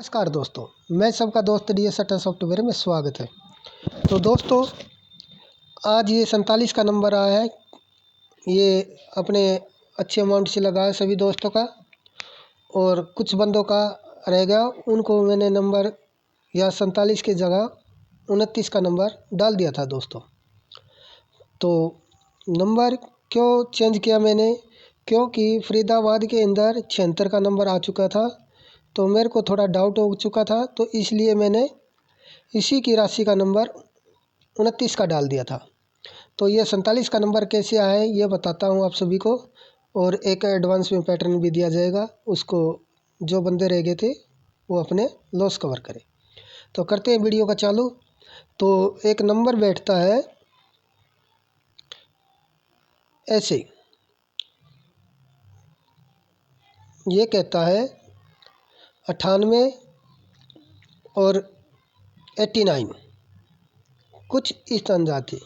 नमस्कार दोस्तों, मैं सबका दोस्त DS अट्टा सॉफ्टवेयर में स्वागत है। तो दोस्तों, आज ये 47 का नंबर आया है। ये अपने अच्छे अमाउंट से लगा है सभी दोस्तों का, और कुछ बंदों का रह गया। उनको मैंने नंबर या 47 की जगह 29 का नंबर डाल दिया था दोस्तों। तो नंबर क्यों चेंज किया मैंने, क्योंकि फरीदाबाद के अंदर 76 का नंबर आ चुका था। तो मेरे को थोड़ा डाउट हो चुका था, तो इसलिए मैंने इसी की राशि का नंबर 29 का डाल दिया था। तो ये 47 का नंबर कैसे आया है ये बताता हूँ आप सभी को, और एक एडवांस में पैटर्न भी दिया जाएगा। उसको जो बंदे रह गए थे वो अपने लॉस कवर करें। तो करते हैं वीडियो का चालू। तो एक नंबर बैठता है ऐसे, ये कहता है 98 और 89, कुछ इस अंदाज थे।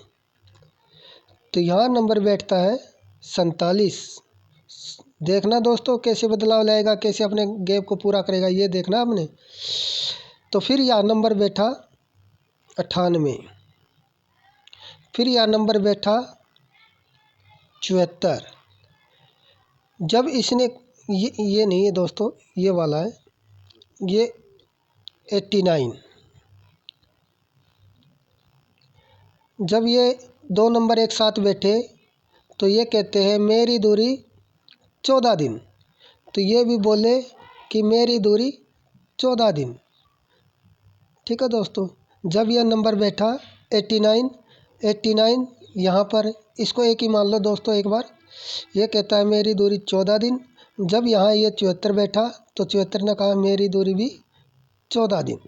तो यहाँ नंबर बैठता है 47। देखना दोस्तों कैसे बदलाव लाएगा, कैसे अपने गैप को पूरा करेगा, ये देखना आपने। तो फिर यहाँ नंबर बैठा 98, फिर यहाँ नंबर बैठा 74। जब इसने ये नहीं है दोस्तों, ये वाला है, ये 89। जब ये दो नंबर एक साथ बैठे तो ये कहते हैं मेरी दूरी 14 दिन। तो ये भी बोले कि मेरी दूरी 14 दिन। ठीक है दोस्तों। जब यह नंबर बैठा 89 यहाँ पर इसको एक ही मान लो दोस्तों एक बार। ये कहता है मेरी दूरी 14 दिन। जब यहाँ ये 74 बैठा तो 74 ने कहा मेरी दूरी भी 14 दिन।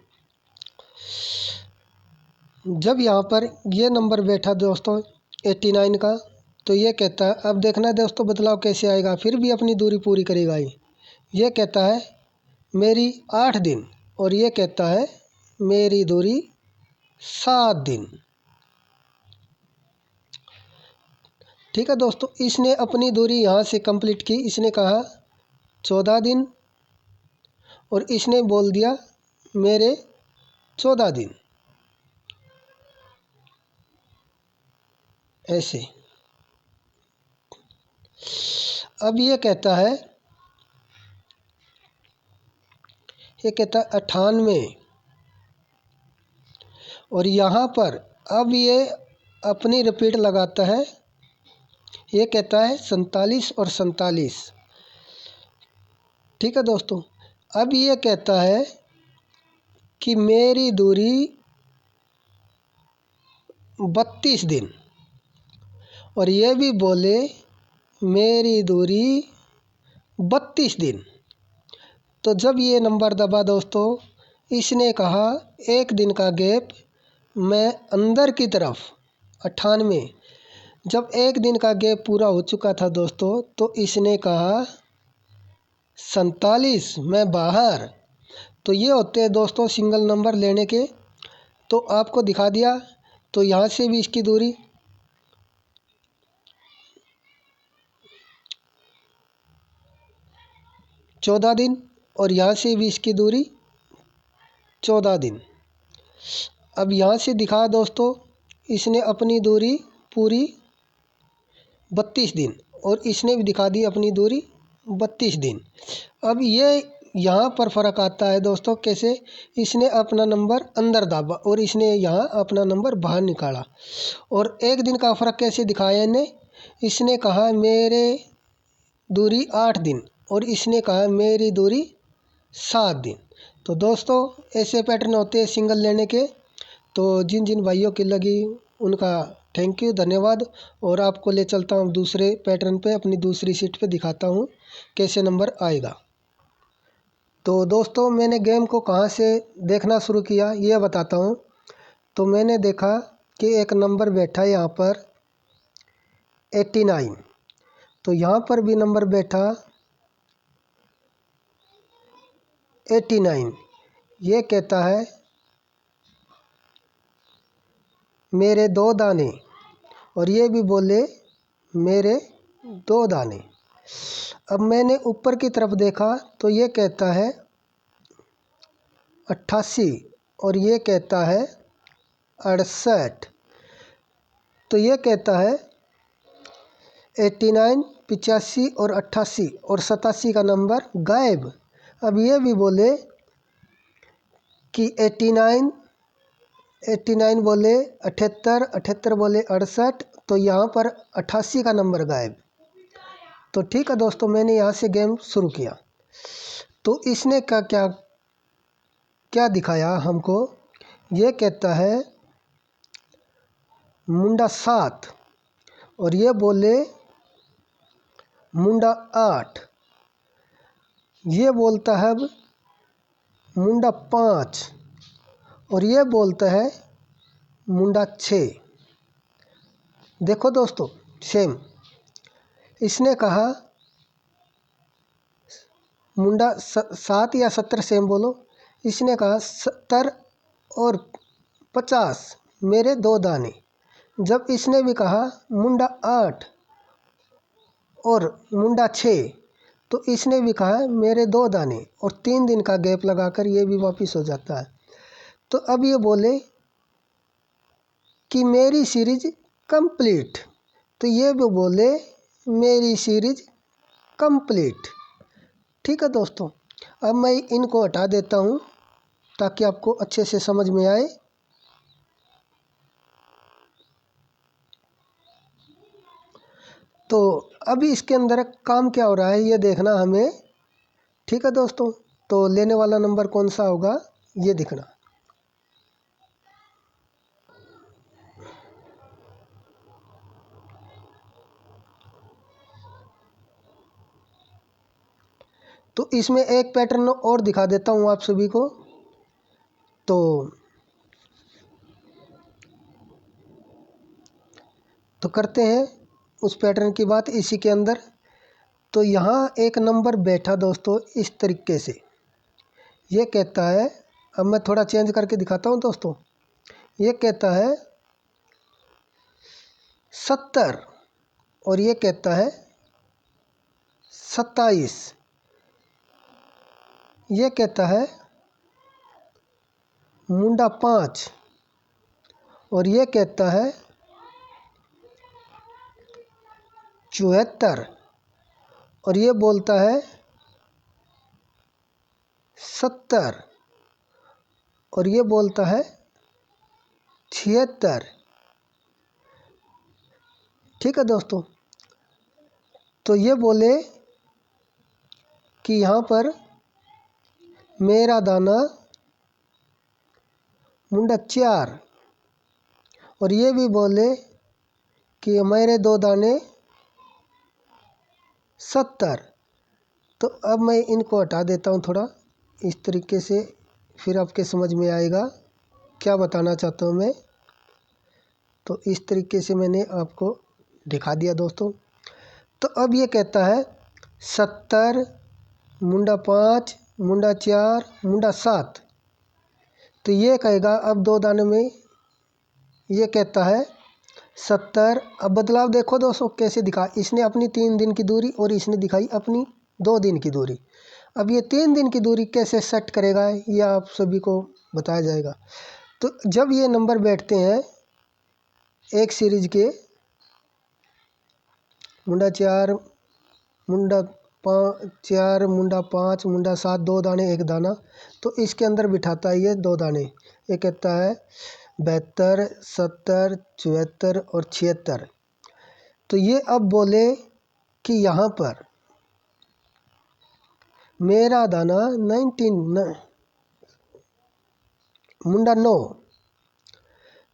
जब यहाँ पर ये नंबर बैठा दोस्तों 89 का, तो ये कहता है, अब देखना दोस्तों बदलाव कैसे आएगा, फिर भी अपनी दूरी पूरी करेगा ये कहता है मेरी 8 दिन, और ये कहता है मेरी दूरी 7 दिन। ठीक है दोस्तों, इसने अपनी दूरी यहाँ से कंप्लीट की। इसने कहा 14 दिन और इसने बोल दिया मेरे 14 दिन, ऐसे। अब ये कहता है 98, और यहाँ पर अब ये अपनी रिपीट लगाता है। ये कहता है 47 और 47। ठीक है दोस्तों। अब ये कहता है कि मेरी दूरी 32 दिन, और ये भी बोले मेरी दूरी 32 दिन। तो जब ये नंबर दबा दोस्तों, इसने कहा एक दिन का गैप मैं अंदर की तरफ 98। जब एक दिन का गैप पूरा हो चुका था दोस्तों, तो इसने कहा 47 मैं बाहर। तो ये होते हैं दोस्तों सिंगल नंबर लेने के। तो आपको दिखा दिया। तो यहाँ से भी इसकी दूरी 14 दिन, और यहाँ से भी इसकी दूरी 14 दिन। अब यहाँ से दिखा दोस्तों, इसने अपनी दूरी पूरी 32 दिन, और इसने भी दिखा दी अपनी दूरी 32 दिन। अब ये यहाँ पर फ़र्क आता है दोस्तों, कैसे इसने अपना नंबर अंदर दाबा और इसने यहाँ अपना नंबर बाहर निकाला। और एक दिन का फ़र्क कैसे दिखाया इसने कहा मेरे दूरी 8 दिन, और इसने कहा मेरी दूरी 7 दिन। तो दोस्तों ऐसे पैटर्न होते हैं सिंगल लेने के। तो जिन जिन भाइयों की लगी उनका थैंक यू, धन्यवाद। और आपको ले चलता हूँ दूसरे पैटर्न पे, अपनी दूसरी सीट पे दिखाता हूँ कैसे नंबर आएगा। तो दोस्तों मैंने गेम को कहाँ से देखना शुरू किया ये बताता हूँ। तो मैंने देखा कि एक नंबर बैठा है यहाँ पर 89। तो यहाँ पर भी नंबर बैठा 89। ये कहता है मेरे 2 दाने, और ये भी बोले मेरे 2 दाने। अब मैंने ऊपर की तरफ देखा तो ये कहता है 88 और ये कहता है 68। तो ये कहता है 89, 85 और 88 और 87 का नंबर गायब। अब ये भी बोले कि 89 बोले 78, 78 बोले 68, तो यहाँ पर 88 का नंबर गायब। तो ठीक है दोस्तों, मैंने यहाँ से गेम शुरू किया तो इसने क्या क्या दिखाया हमको। ये कहता है मुंडा 7 और ये बोले मुंडा 8। ये बोलता है अब मुंडा 5 और ये बोलता है मुंडा 6। देखो दोस्तों, सेम इसने कहा मुंडा 7 या 70 सेम बोलो। इसने कहा 70 और 50 मेरे 2 दाने। जब इसने भी कहा मुंडा 8 और मुंडा 6, तो इसने भी कहा मेरे 2 दाने, और 3 दिन का गैप लगाकर ये भी वापस हो जाता है। तो अब ये बोले कि मेरी सीरीज कंप्लीट, तो ये भी बोले मेरी सीरीज कंप्लीट। ठीक है दोस्तों, अब मैं इनको हटा देता हूँ ताकि आपको अच्छे से समझ में आए। तो अभी इसके अंदर काम क्या हो रहा है ये देखना हमें। ठीक है दोस्तों, तो लेने वाला नंबर कौन सा होगा ये दिखना। तो इसमें एक पैटर्न और दिखा देता हूँ आप सभी को। तो करते हैं उस पैटर्न की बात इसी के अंदर। तो यहाँ एक नंबर बैठा दोस्तों इस तरीके से। ये कहता है, अब मैं थोड़ा चेंज करके दिखाता हूँ दोस्तों। ये कहता है 70 और ये कहता है 27। ये कहता है मुंडा 5 और ये कहता है 74 और ये बोलता है 70 और ये बोलता है 76। ठीक है दोस्तों, तो ये बोले कि यहाँ पर मेरा दाना मुंडा 4 और ये भी बोले कि मेरे 2 दाने 70। तो अब मैं इनको हटा देता हूँ थोड़ा इस तरीके से, फिर आपके समझ में आएगा क्या बताना चाहता हूँ मैं। तो इस तरीके से मैंने आपको दिखा दिया दोस्तों। तो अब ये कहता है 70 मुंडा 5 मुंडा 4 मुंडा 7। तो ये कहेगा अब 2 दाने में, ये कहता है 70। अब बदलाव देखो दोस्तों कैसे दिखा, इसने अपनी 3 दिन की दूरी और इसने दिखाई अपनी 2 दिन की दूरी। अब ये 3 दिन की दूरी कैसे सेट करेगा ये आप सभी को बताया जाएगा। तो जब ये नंबर बैठते हैं एक सीरीज के, मुंडा 4 मुंडा 4 मुंडा 5 मुंडा 7, 2 दाने 1 दाना, तो इसके अंदर बिठाता है ये 2 दाने। ये कहता है 72 70 74 और 76। तो ये अब बोले कि यहाँ पर मेरा दाना 19 मुंडा 9।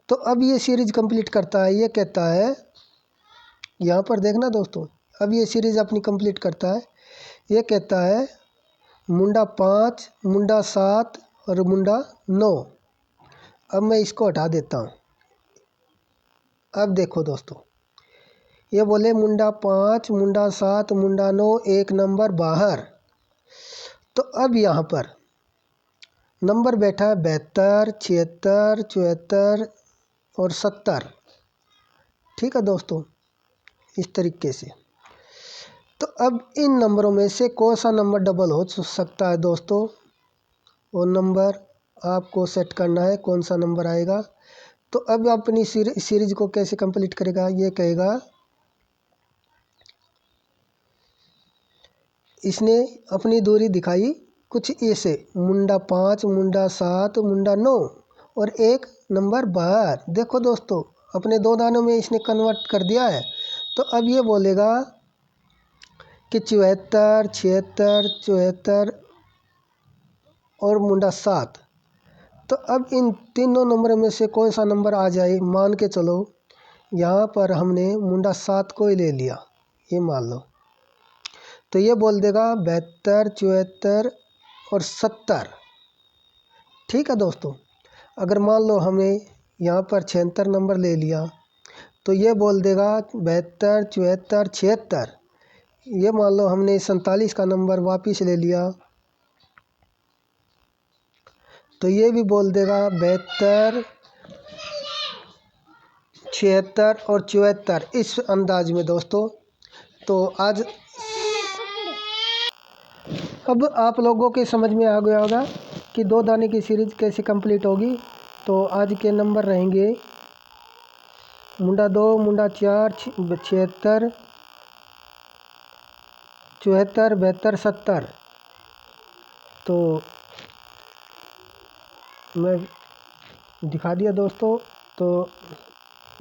तो अब ये सीरीज कंप्लीट करता है। ये कहता है यहाँ पर देखना दोस्तों, अब ये सीरीज अपनी कंप्लीट करता है। ये कहता है मुंडा 5 मुंडा 7 और मुंडा 9। अब मैं इसको हटा देता हूँ। अब देखो दोस्तों, ये बोले मुंडा 5 मुंडा 7 मुंडा 9, एक नंबर बाहर। तो अब यहाँ पर नंबर बैठा है 72 76 74 और 70। ठीक है दोस्तों, इस तरीके से। तो अब इन नंबरों में से कौन सा नंबर डबल हो सकता है दोस्तों, वो नंबर आपको सेट करना है कौन सा नंबर आएगा। तो अब अपनी सीरीज को कैसे कंप्लीट करेगा, ये कहेगा इसने अपनी दूरी दिखाई कुछ ऐसे, मुंडा 5, मुंडा 7, मुंडा 9 और एक नंबर बाहर। देखो दोस्तों, अपने 2 दानों में इसने कन्वर्ट कर दिया है। तो अब ये बोलेगा कि 74, 76, 74 और मुंडा 7। तो अब इन तीनों नंबर में से कौन सा नंबर आ जाए। मान के चलो यहाँ पर हमने मुंडा 7 को ही ले लिया, ये मान लो। तो ये बोल देगा 72, 74 और 70। ठीक है दोस्तों, अगर मान लो हमें यहाँ पर 76 नंबर ले लिया तो ये बोल देगा 72, 74, 76। ये मान लो हमने 47 का नंबर वापस ले लिया तो ये भी बोल देगा 72, 76 और 74, इस अंदाज में दोस्तों। तो आज अब आप लोगों के समझ में आ गया होगा कि 2 दाने की सीरीज कैसे कंप्लीट होगी। तो आज के नंबर रहेंगे मुंडा 2, मुंडा 4, 76, 74, 72, 70। तो मैं दिखा दिया दोस्तों, तो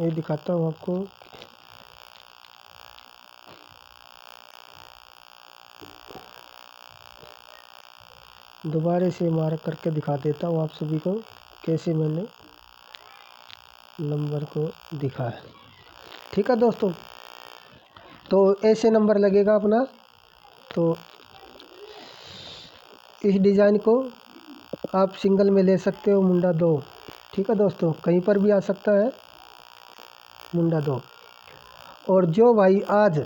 ये दिखाता हूँ आपको। दोबारा से मार्क करके दिखा देता हूँ आप सभी को कैसे मैंने नंबर को दिखाया। ठीक है दोस्तों, तो ऐसे नंबर लगेगा अपना। तो इस डिज़ाइन को आप सिंगल में ले सकते हो, मुंडा 2। ठीक है दोस्तों, कहीं पर भी आ सकता है मुंडा 2। और जो भाई आज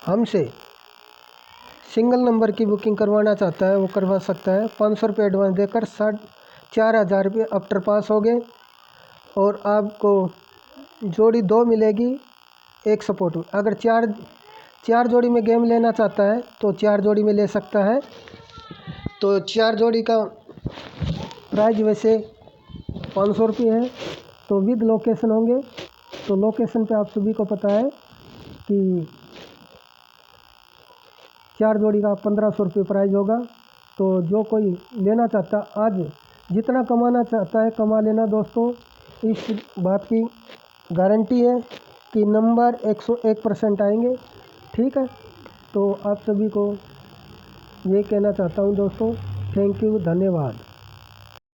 हमसे सिंगल नंबर की बुकिंग करवाना चाहता है वो करवा सकता है। 500 रुपये एडवांस देकर 4,500 रुपये आफ्टर पास हो गए। और आपको जोड़ी 2 मिलेगी एक सपोर्ट में। अगर चार जोड़ी में गेम लेना चाहता है तो 4 जोड़ी में ले सकता है। तो 4 जोड़ी का प्राइस वैसे 500 रुपये है, तो विद लोकेशन होंगे। तो लोकेशन पे आप सभी को पता है कि 4 जोड़ी का 1500 रुपये प्राइस होगा। तो जो कोई लेना चाहता, आज जितना कमाना चाहता है कमा लेना दोस्तों। इस बात की गारंटी है कि नंबर 101% आएंगे। ठीक है, तो आप सभी को ये कहना चाहता हूँ दोस्तों, थैंक यू, धन्यवाद।